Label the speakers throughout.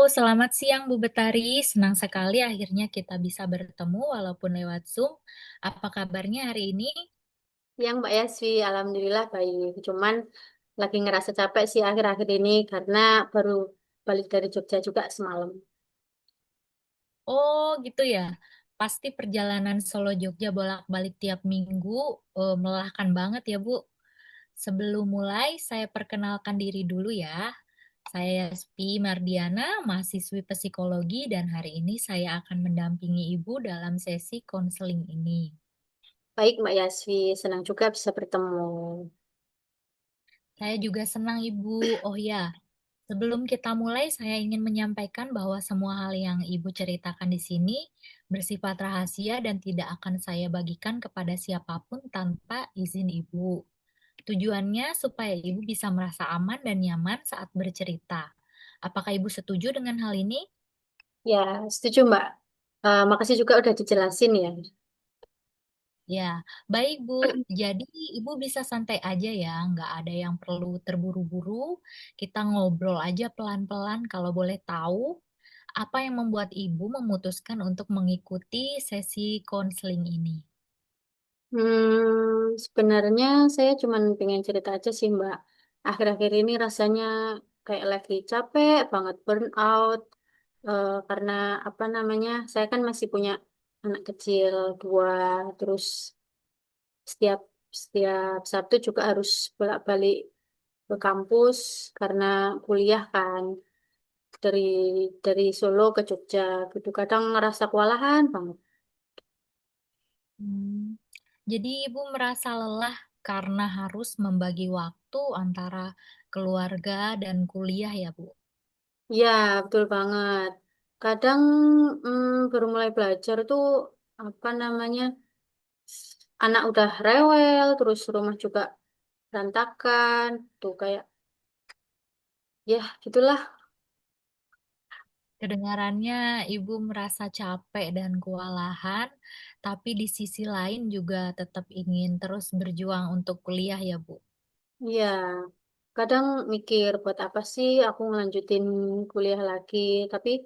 Speaker 1: Selamat siang Bu Betari. Senang sekali akhirnya kita bisa bertemu walaupun lewat Zoom. Apa kabarnya hari ini?
Speaker 2: Yang Mbak Yasvi, alhamdulillah baik. Cuman lagi ngerasa capek sih akhir-akhir ini karena baru balik dari Jogja juga semalam.
Speaker 1: Oh, gitu ya. Pasti perjalanan Solo Jogja bolak-balik tiap minggu melelahkan banget ya Bu. Sebelum mulai, saya perkenalkan diri dulu ya. Saya Yaspi Mardiana, mahasiswi psikologi dan hari ini saya akan mendampingi Ibu dalam sesi konseling ini.
Speaker 2: Baik Mbak Yasvi, senang juga bisa bertemu.
Speaker 1: Saya juga senang Ibu. Oh ya, sebelum kita mulai, saya ingin menyampaikan bahwa semua hal yang Ibu ceritakan di sini bersifat rahasia dan tidak akan saya bagikan kepada siapapun tanpa izin Ibu. Tujuannya supaya Ibu bisa merasa aman dan nyaman saat bercerita. Apakah Ibu setuju dengan hal ini?
Speaker 2: Ya, setuju Mbak. Makasih juga udah dijelasin ya.
Speaker 1: Ya, baik Bu. Jadi Ibu bisa santai aja ya, nggak ada yang perlu terburu-buru. Kita ngobrol aja pelan-pelan kalau boleh tahu. Apa yang membuat Ibu memutuskan untuk mengikuti sesi konseling ini?
Speaker 2: Sebenarnya saya cuma pengen cerita aja sih Mbak. Akhir-akhir ini rasanya kayak lagi capek banget, burn out. Karena apa namanya, saya kan masih punya anak kecil dua, terus setiap setiap Sabtu juga harus bolak-balik ke kampus karena kuliah kan dari Solo ke Jogja gitu. Kadang ngerasa kewalahan banget.
Speaker 1: Hmm, Jadi Ibu merasa lelah karena harus membagi waktu antara keluarga dan kuliah ya Bu?
Speaker 2: Ya, betul banget. Kadang baru mulai belajar tuh apa namanya, anak udah rewel, terus rumah juga berantakan, tuh kayak ya gitulah.
Speaker 1: Kedengarannya Ibu merasa capek dan kewalahan, tapi di sisi lain juga tetap ingin terus berjuang untuk kuliah ya Bu.
Speaker 2: Iya, kadang mikir buat apa sih aku ngelanjutin kuliah lagi, tapi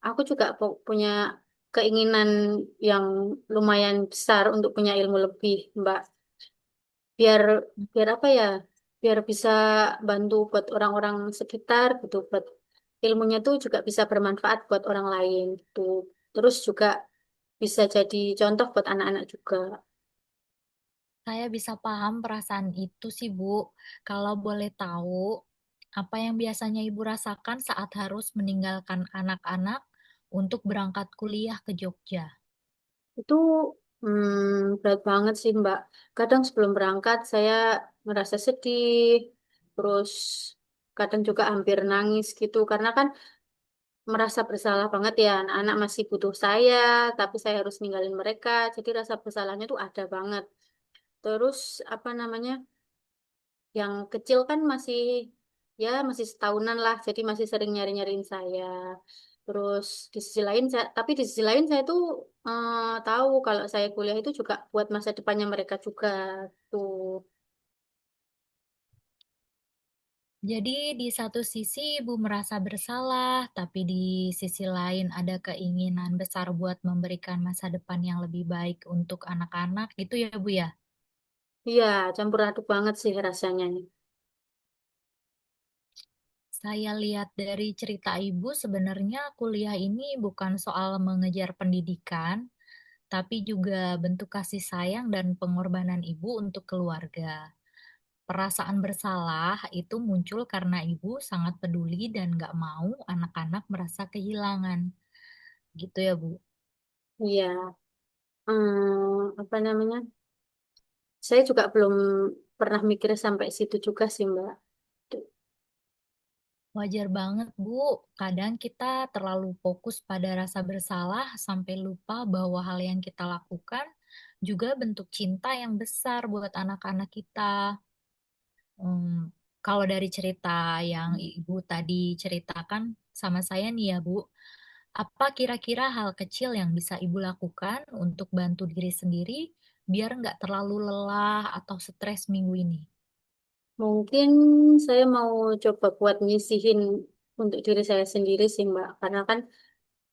Speaker 2: aku juga punya keinginan yang lumayan besar untuk punya ilmu lebih, Mbak. Biar biar apa ya? Biar bisa bantu buat orang-orang sekitar gitu, buat ilmunya tuh juga bisa bermanfaat buat orang lain gitu. Terus juga bisa jadi contoh buat anak-anak juga.
Speaker 1: Saya bisa paham perasaan itu sih Bu. Kalau boleh tahu, apa yang biasanya Ibu rasakan saat harus meninggalkan anak-anak untuk berangkat kuliah ke Jogja?
Speaker 2: Itu berat banget sih, Mbak. Kadang sebelum berangkat saya merasa sedih, terus kadang juga hampir nangis gitu, karena kan merasa bersalah banget ya, anak-anak masih butuh saya, tapi saya harus ninggalin mereka, jadi rasa bersalahnya tuh ada banget. Terus apa namanya, yang kecil kan masih ya masih setahunan lah, jadi masih sering nyari-nyariin saya. Terus di sisi lain saya, tapi di sisi lain saya tuh tahu kalau saya kuliah itu juga buat masa depannya mereka juga tuh.
Speaker 1: Jadi di satu sisi Ibu merasa bersalah, tapi di sisi lain ada keinginan besar buat memberikan masa depan yang lebih baik untuk anak-anak gitu ya Bu ya?
Speaker 2: Iya, campur aduk banget sih rasanya.
Speaker 1: Saya lihat dari cerita Ibu sebenarnya kuliah ini bukan soal mengejar pendidikan, tapi juga bentuk kasih sayang dan pengorbanan Ibu untuk keluarga. Perasaan bersalah itu muncul karena Ibu sangat peduli dan gak mau anak-anak merasa kehilangan. Gitu ya Bu?
Speaker 2: Iya, apa namanya? Saya juga belum pernah mikir sampai situ juga sih, Mbak.
Speaker 1: Wajar banget, Bu. Kadang kita terlalu fokus pada rasa bersalah sampai lupa bahwa hal yang kita lakukan juga bentuk cinta yang besar buat anak-anak kita. Kalau dari cerita yang Ibu tadi ceritakan sama saya nih ya, Bu, apa kira-kira hal kecil yang bisa Ibu lakukan untuk bantu diri sendiri biar nggak terlalu lelah atau stres minggu ini?
Speaker 2: Mungkin saya mau coba buat nyisihin untuk diri saya sendiri sih Mbak. Karena kan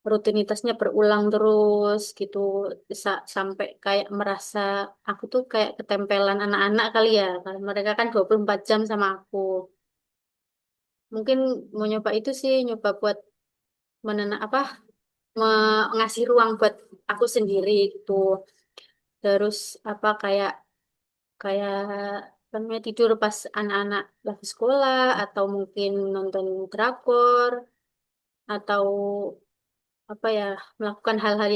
Speaker 2: rutinitasnya berulang terus gitu. Sampai kayak merasa aku tuh kayak ketempelan anak-anak kali ya. Karena mereka kan 24 jam sama aku. Mungkin mau nyoba itu sih, nyoba buat apa, ngasih ruang buat aku sendiri gitu. Terus apa kayak kayak apa namanya, tidur pas anak-anak lagi sekolah atau mungkin nonton drakor atau apa ya, melakukan hal-hal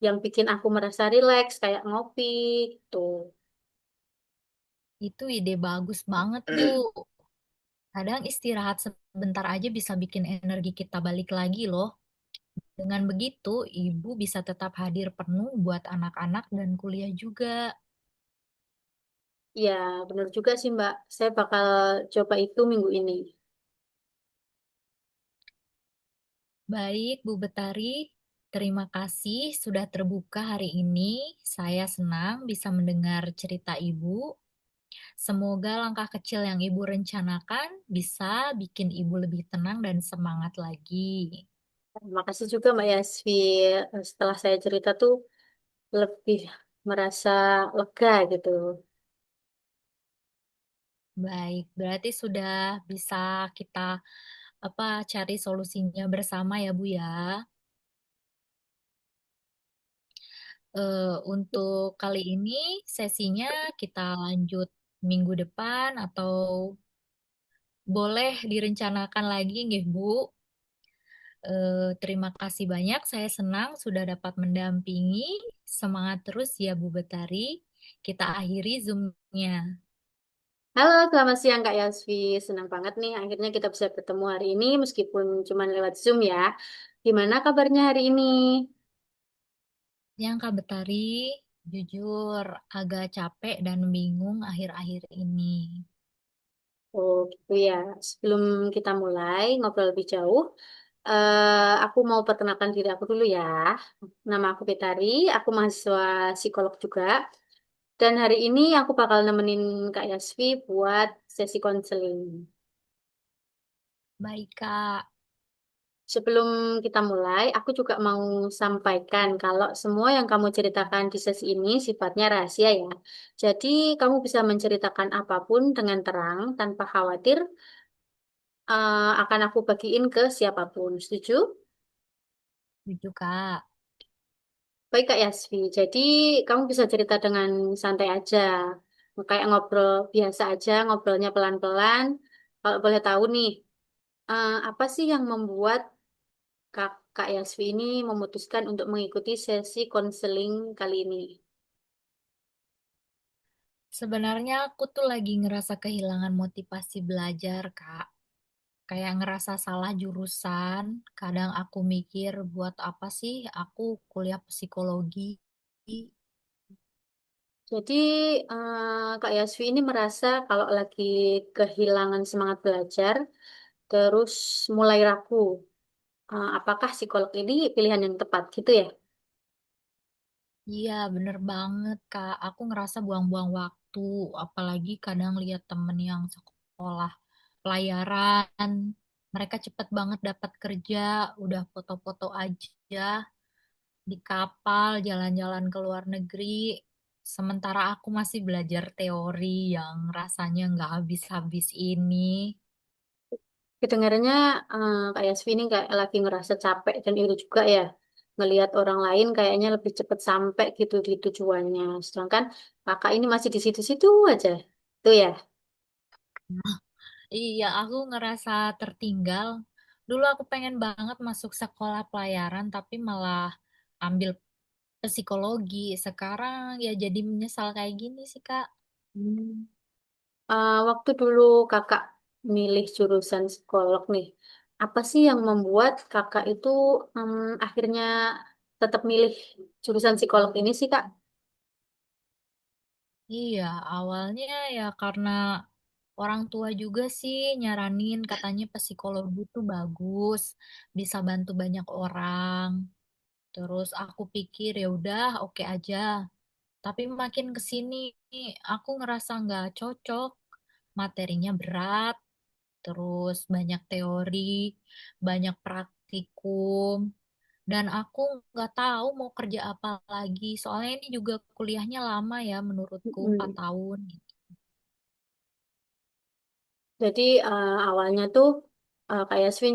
Speaker 2: yang bikin aku merasa rileks kayak ngopi gitu.
Speaker 1: Itu ide bagus banget, Bu. Kadang istirahat sebentar aja bisa bikin energi kita balik lagi loh. Dengan begitu, ibu bisa tetap hadir penuh buat anak-anak dan kuliah juga.
Speaker 2: Ya, benar juga sih Mbak. Saya bakal coba itu minggu ini.
Speaker 1: Baik, Bu Betari. Terima kasih sudah terbuka hari ini. Saya senang bisa mendengar cerita ibu. Semoga langkah kecil yang ibu rencanakan bisa bikin ibu lebih tenang dan semangat lagi.
Speaker 2: Terima kasih juga Mbak Yasvi. Setelah saya cerita tuh lebih merasa lega gitu.
Speaker 1: Baik, berarti sudah bisa kita cari solusinya bersama ya, Bu ya. Untuk kali ini sesinya kita lanjut minggu depan atau boleh direncanakan lagi nggih, Bu? Terima kasih banyak. Saya senang sudah dapat mendampingi. Semangat terus ya, Bu Betari. Kita akhiri Zoom-nya.
Speaker 2: Halo, selamat siang Kak Yasvi. Senang banget nih akhirnya kita bisa bertemu hari ini meskipun cuma lewat Zoom ya. Gimana kabarnya hari ini?
Speaker 1: Yang Kak Betari, jujur agak capek dan bingung akhir-akhir ini.
Speaker 2: Oh gitu ya. Sebelum kita mulai ngobrol lebih jauh, aku mau perkenalkan diri aku dulu ya. Nama aku Betari, aku mahasiswa psikolog juga. Dan hari ini aku bakal nemenin Kak Yasvi buat sesi konseling.
Speaker 1: Baik, Kak.
Speaker 2: Sebelum kita mulai, aku juga mau sampaikan kalau semua yang kamu ceritakan di sesi ini sifatnya rahasia ya. Jadi kamu bisa menceritakan apapun dengan terang tanpa khawatir akan aku bagiin ke siapapun. Setuju?
Speaker 1: Setuju, Kak.
Speaker 2: Baik Kak Yasvi. Jadi kamu bisa cerita dengan santai aja. Kayak ngobrol biasa aja, ngobrolnya pelan-pelan. Kalau boleh tahu nih, apa sih yang membuat Kak Yasvi ini memutuskan untuk mengikuti sesi konseling kali ini?
Speaker 1: Sebenarnya aku tuh lagi ngerasa kehilangan motivasi belajar, Kak. Kayak ngerasa salah jurusan. Kadang aku mikir, buat apa sih aku kuliah psikologi?
Speaker 2: Jadi Kak Yasvi ini merasa kalau lagi kehilangan semangat belajar, terus mulai ragu. Apakah psikolog ini pilihan yang tepat gitu ya?
Speaker 1: Iya, bener banget, Kak. Aku ngerasa buang-buang waktu. Apalagi kadang lihat temen yang sekolah pelayaran. Mereka cepet banget dapat kerja. Udah foto-foto aja di kapal, jalan-jalan ke luar negeri. Sementara aku masih belajar teori yang rasanya nggak habis-habis ini.
Speaker 2: Kedengarannya Kak Yasvi ini kayak lagi ngerasa capek dan iri juga ya. Ngelihat orang lain kayaknya lebih cepat sampai gitu di tujuannya. Sedangkan kakak ini masih di situ-situ aja. Tuh ya.
Speaker 1: Iya, aku ngerasa tertinggal. Dulu aku pengen banget masuk sekolah pelayaran, tapi malah ambil psikologi. Sekarang ya jadi menyesal kayak gini sih, Kak.
Speaker 2: Hmm. Waktu dulu kakak milih jurusan psikolog nih, apa sih yang membuat kakak itu akhirnya tetap milih jurusan psikolog ini sih Kak?
Speaker 1: Iya, awalnya ya karena orang tua juga sih nyaranin katanya psikologi itu bagus, bisa bantu banyak orang. Terus aku pikir ya udah oke aja. Tapi makin ke sini aku ngerasa nggak cocok, materinya berat, terus banyak teori, banyak praktikum, dan aku nggak tahu mau kerja apa lagi. Soalnya ini juga kuliahnya lama ya menurutku 4
Speaker 2: Mm.
Speaker 1: tahun.
Speaker 2: Jadi awalnya tuh kayak Svi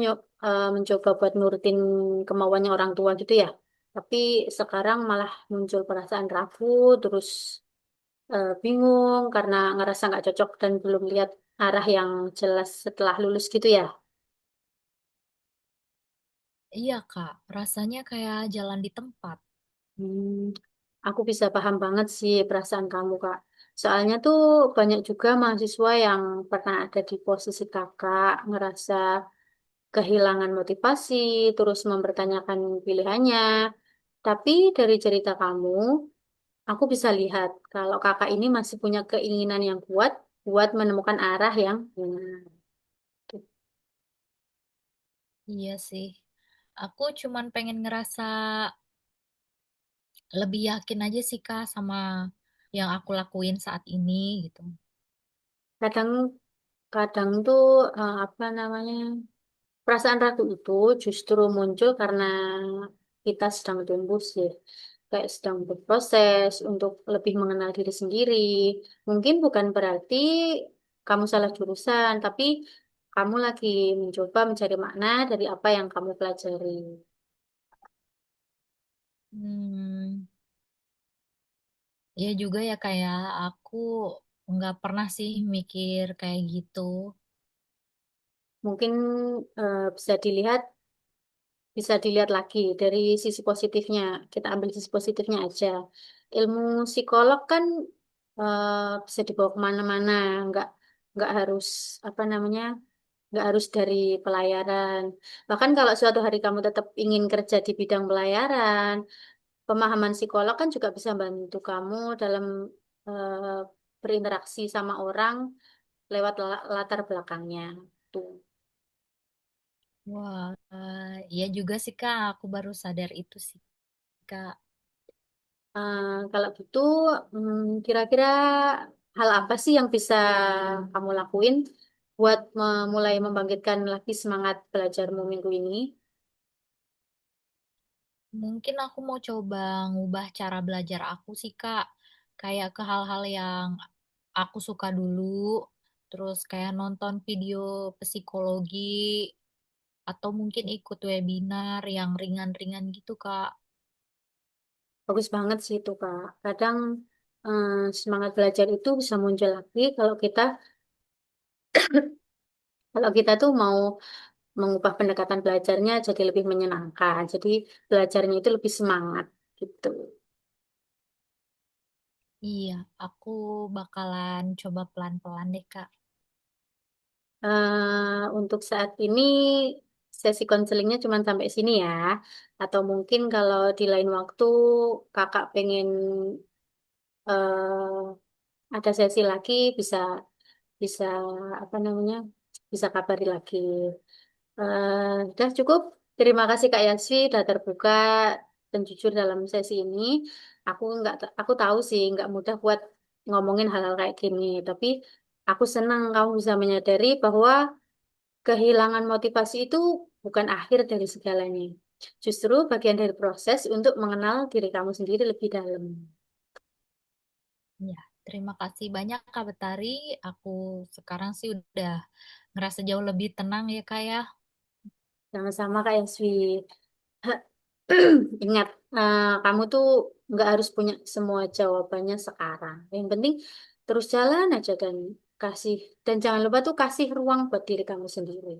Speaker 2: mencoba buat nurutin kemauannya orang tua gitu ya. Tapi sekarang malah muncul perasaan ragu, terus bingung karena ngerasa nggak cocok dan belum lihat arah yang jelas setelah lulus gitu ya.
Speaker 1: Iya Kak, rasanya kayak jalan di tempat.
Speaker 2: Hmm, aku bisa paham banget sih perasaan kamu, Kak. Soalnya tuh banyak juga mahasiswa yang pernah ada di posisi kakak, ngerasa kehilangan motivasi, terus mempertanyakan pilihannya. Tapi dari cerita kamu, aku bisa lihat kalau kakak ini masih punya keinginan yang kuat buat menemukan arah yang benar.
Speaker 1: Iya sih. Aku cuman pengen ngerasa lebih yakin aja sih Kak sama yang aku lakuin saat ini gitu.
Speaker 2: Kadang kadang tuh apa namanya, perasaan ragu itu justru muncul karena kita sedang tumbuh sih, kayak sedang berproses untuk lebih mengenal diri sendiri. Mungkin bukan berarti kamu salah jurusan, tapi kamu lagi mencoba mencari makna dari apa yang kamu pelajari.
Speaker 1: Hmm, ya juga ya kayak aku nggak pernah sih mikir kayak gitu.
Speaker 2: Mungkin bisa dilihat lagi dari sisi positifnya. Kita ambil sisi positifnya aja. Ilmu psikolog kan bisa dibawa kemana-mana, nggak nggak harus apa namanya, nggak harus dari pelayaran. Bahkan kalau suatu hari kamu tetap ingin kerja di bidang pelayaran, pemahaman psikolog kan juga bisa bantu kamu dalam eh, berinteraksi sama orang lewat latar belakangnya. Tuh.
Speaker 1: Wah, iya juga sih Kak, aku baru sadar itu sih Kak.
Speaker 2: Kalau gitu, kira-kira hal apa sih yang bisa kamu lakuin buat mulai membangkitkan lagi semangat belajarmu minggu ini?
Speaker 1: Mungkin aku mau coba ngubah cara belajar aku sih Kak. Kayak ke hal-hal yang aku suka dulu, terus kayak nonton video psikologi, atau mungkin ikut webinar yang ringan-ringan gitu Kak.
Speaker 2: Bagus banget sih itu, Kak. Kadang eh, semangat belajar itu bisa muncul lagi kalau kita tuh mau mengubah pendekatan belajarnya jadi lebih menyenangkan. Jadi belajarnya itu lebih semangat gitu.
Speaker 1: Iya, aku bakalan coba pelan-pelan deh Kak.
Speaker 2: Untuk saat ini sesi konselingnya cuma sampai sini ya. Atau mungkin kalau di lain waktu kakak pengen ada sesi lagi, bisa bisa apa namanya, bisa kabari lagi. Udah cukup. Terima kasih Kak Yasvi udah terbuka dan jujur dalam sesi ini. Aku tahu sih nggak mudah buat ngomongin hal-hal kayak gini, tapi aku senang kamu bisa menyadari bahwa kehilangan motivasi itu bukan akhir dari segalanya. Justru bagian dari proses untuk mengenal diri kamu sendiri lebih dalam.
Speaker 1: Ya, terima kasih banyak Kak Betari. Aku sekarang sih udah ngerasa jauh lebih tenang ya Kak ya.
Speaker 2: Sama-sama Kak Yasvi. Ingat, kamu tuh nggak harus punya semua jawabannya sekarang. Yang penting terus jalan aja kasih dan jangan lupa tuh kasih ruang buat diri kamu sendiri.